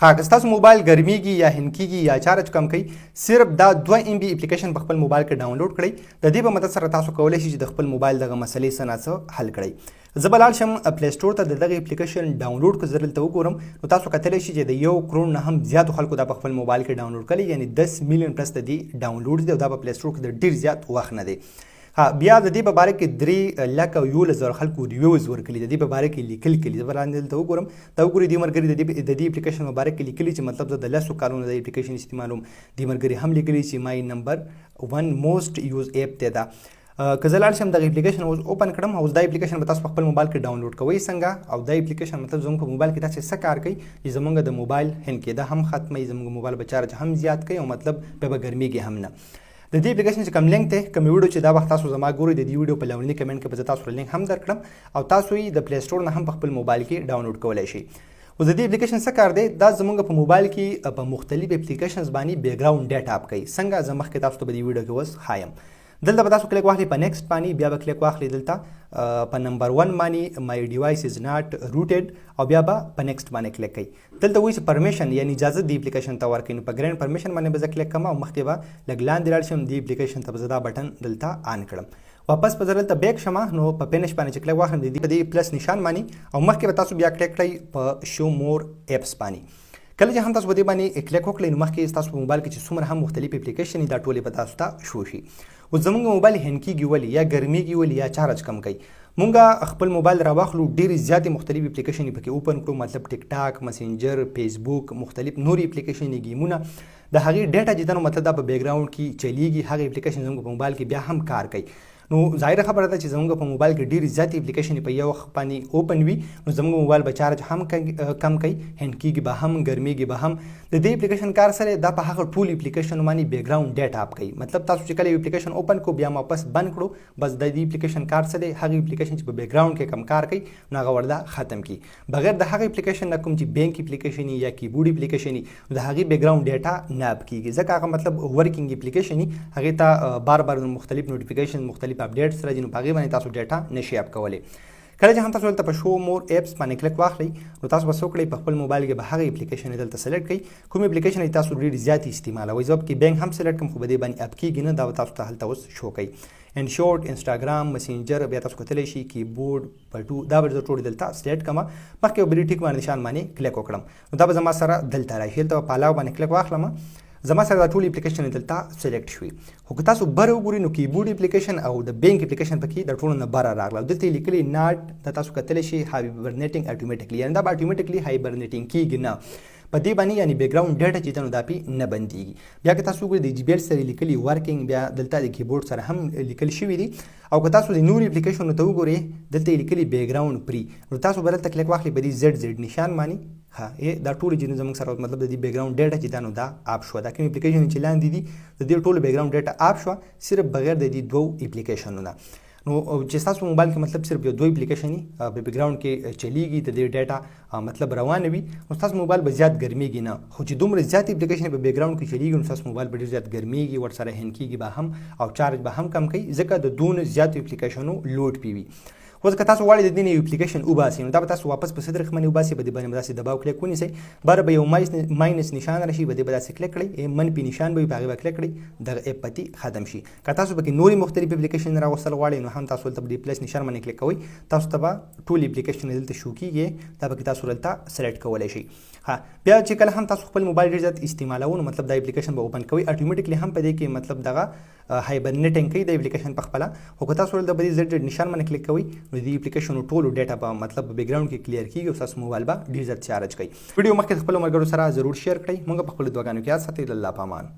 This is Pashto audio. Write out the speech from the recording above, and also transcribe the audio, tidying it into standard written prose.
ها که ستاسو موبایل ګرمیږي یا هینګ کیږي یا چارج کم کوي صرف دا 2 MB اپلیکیشن په خپل موبایل کې ډاونلوډ کړئ. د دې په مدد سره تاسو کولی شئ چې د خپل موبایل دغه مسلې څه ناڅه حل کړئ. زه به لاړ شم پلی سټور ته د دغه اپلیکیشن ډاونلوډ کو زه دلته وګورم نو تاسو کتلی شئ چې د 1 کروڑ نه هم زیاتو خلکو دا په خپل موبایل کې ډاونلوډ کړی، یعنی 10 میلیون پلس د دې ډاونلوډ دی او دا په پلی سټور کې د ډېر زیات وخت نه دی. بیا د دې په باره کې 3,11,000 خلکو ریویوز ورکړي، د دې په باره کې لیکل کړي. زه به لاندې دلته وګورم دا وګورئ دې ملګري د دې اپلیکیشن په باره کې لیکلي چې مطلب زه د 10 کالونو د اپلیکیشن استعمالوم. دې ملګري هم لیکلي چې مای نمبر 1 موسټ یوز ایپ دی دا. که زه لاړ شم دغه اپلیکیشن اوس اوپن کړم، اوس دا اپلیکیشن به تاسو په خپل موبایل کې ډاونلوډ کوئ څنګه، او دا اپلیکیشن مطلب زموږ په موبایل کې داسې څه کار کوي چې زموږ د موبایل هینګ کېده هم ختموي، زموږ موبایل به چارج هم زیات کوي او مطلب بیا به ګرمیږي هم نه. د دې اپلیکیشن چې کوم لینک دی کوم ویډیو چې دا وخت تاسو زما ګورئ د دې ویډیو په لاندې کمنټ کې به زه تاسو لینک هم درکړم او تاسو یې د پلی سټور نه هم په خپل موبایل کې ډاونلوډ کولی شئ. اوس د دې اپلیکیشن څه کار دی، دا زموږ په موبایل کې په مختلف اپلیکیشنز باندې بیکګراوند ډیټا اپ کوي. څنګه زه مخکې تاسو ته په دې ویډیو کې اوس ښایم. دلته به تاسو کلیک واخلئ په نیکسټ باندې، بیا به کلیک واخلئ دلته په نمبر 1 باندې مای ډیوایس از ناٹ روټډ او بیا به په نیکسټ باندې کلیک کړئ. دلته وایي چې پرمیشن یعنی اجازه دې اپلیکیشن ته ورکړئ، نو په ګرینډ پرمیشن باندې به زه کلیک کوم او مخکې به لږ لاندې لاړ شم، دې اپلیکیشن ته به زه دا بټن دلته آن کړم. واپس به زه دلته بیک شم نو په فینش باندې چې کلیک واخلم د دې پلس نشان باندې او مخکې به تاسو بیا کلیک کړئ په شو مور ایپس باندې. کله چې هم تاسو په دې باندې کلیک وکړئ نو مخکې تاسو په موبایل کې چې څومره هم مختلف اپلیکیشن دا ټولې به تاسو ته شو شي. اوس زموږ موبایل هینګ کیږي ولې یا ګرمیږي ولې یا چارج کم کوي، مونږ خپل موبایل راواخلو ډېرې زیاتې مختلف اپلیکیشن پکې اوپن کړو، مطلب ټیک ټاک، مسنجر، فیسبوک، مختلف نورې اپلیکیشن گیمونه، د هغې ډیټا چې دا نو مطلب دا په بیک ګراوند کې چلیږي، هغه اپلیکیشن زموږ په موبایل کې بیا هم کار کوي. نو ظاهره خبره ده چې زموږ په موبایل کې ډېرې زیاتې اپلیکیشنې په یو وخت باندې اوپن وي نو زموږ موبایل به چارج هم کم کوي، هینګ کیږي به هم، ګرمیږي به هم. د دې اپلیکیشن کار سره دا په هغه ټول اپلیکیشنو باندې بیک ګراوند ډیټا اپ کوي. مطلب تاسو چې کله یو اپلیکیشن اوپن کړو بیا واپس بند کړو، بس د دې اپلیکیشن کار سره هغه اپلیکیشن چې په بیک ګراوند کې کم کار کوي نو هغه وردا ختم کی، بغیر د هغه اپلیکیشن نه کوم چې بینک اپلیکیشن یا کیبورډ اپلیکیشن د هغه بیک ګراوند ډیټا نه اپ کیږي، ځکه هغه مطلب ورکینګ اپلیکیشن هغه ته بار بار مختلف نوټیفیکیشن مختلف اپډیټس راځي، هغه باندې تاسو ډیټا نشي اپ کولی. کله چې هم تاسو دلته په شو مور ایپس باندې کلیک واخلئ نو تاسو به څه وکړئ، په خپل موبایل کې به هغه اپلیکیشن دلته سلیکټ کړئ کوم اپلیکیشن چې تاسو ډېرې زیاتې استعمالوئ. زه کې بینک هم سلیکټ کوم خو په دې باندې اپ کیږي نه، دا به تاسو ته هلته اوس شو کوي. ان شورټ، انسټاګرام، مسنجر، بیا تاسو کتلی شئ کیبورډ، پټو، دا به زه ټول دلته سلیکټ کړم. مخکې یو بلې ټیک باندې نشان باندې کلیک وکړم نو دا به زما سره دلته راشي. دلته په علاوه باندې کلیک واخلم، زما سره دا ټول اپلیکیشن دلته سلیکټ شوي. خو که تاسو بره وګورئ نو کیبورډ اپلیکیشن او د بینک اپلیکیشن پکې د ټولو نه بره راغله. دلته یې لیکلي ناټ، دا تاسو کتلی شئ هایبرنیټینګ اټومیټیکلی، یعنې دا به اټومیټیکلی هایبرنیټینګ کیږي نه په دې باندې، یعنی بیک ګراوند ډیټا چې ده نو دا پې نه بندېږي. بیا که تاسو وګورئ د جی بی ایل سره لیکلي ورکینګ، بیا دلته د کیبورډ سره هم لیکل شوي دي. او که تاسو د نورو اپلیکیشنونو ته وګورئ دلته یې لیکلي بیک ګراوند پری، نو تاسو به دلته کلیک واخلئ په دې زیډ نشان باندې. دا ټول چې زموږ سره مطلب د دې بیک ګراوند ډیټا چې دا نو دا اپ شوه، دا کوم اپلیکیشن چې لاندې دي د دې ټولو بیک ګراوند ډیټا اپ شوه صرف بغیر د دې دوو اپلیکیشنونو نه. نو چې تاسو په موبایل کې مطلب صرف یو دوه اپلیکیشن په بیک ګراوند کې چلیږي، د دې ډیټا مطلب روانه وي، نو تاسو موبایل به زیات ګرمیږي نه. خو چې دومره زیات اپلیکیشن په بیک ګراوند کې چلیږي نو تاسو موبایل به ډېر زیات ګرمیږي، ورسره هینګ کیږي به هم او چارج به هم کم کوي، ځکه د دونه زیاتو اپلیکیشنو لوډ پی وي. اوس که تاسو غواړئ د دې نه یو اپلیکیشن وباسئ نو دا به تاسو واپس په صدر باندې وباسئ، په دې باندې به داسې دباو کلیک ونیسئ، باره به یو ماینس نشان راشي، په دې به داسې کلیک کړئ، منفي نشان به وي په هغې به کلیک کړئ، دغه اپ پتې ختم شي. که تاسو پکې نورې مختلف اپلیکیشن راوستل غواړئ نو هم تاسو دلته په دې پلس نشان باندې کلیک کوئ، تاسو ته به ټول اپلیکیشن دلته شو کیږي، دا پکې تاسو دلته سلیکټ کولی شئ. بیا چې کله هم تاسو خپل موبایل ډېر زیات استعمالوئ نو مطلب دا اپلیکیشن به اوپن کوئ، اټومیټیکلی هم په دې کې مطلب دغه هایبرنیټینګ کوي د اپلیکیشن په خپله. خو که تاسو دلته په دې زیډ نشان باندې کلیک کوئ نو د اپلیکیشن ټولو ډیټا په مطلب بیک ګراوند کې کلیر کیږي او تاسو موبایل به ډېر زیات چارج کوي. ویډیو مخکې خپل ملګرو سره ضرور شیر کړئ. موږ په خپلو دعاګانو کې یاد ساتئ. الله پامان.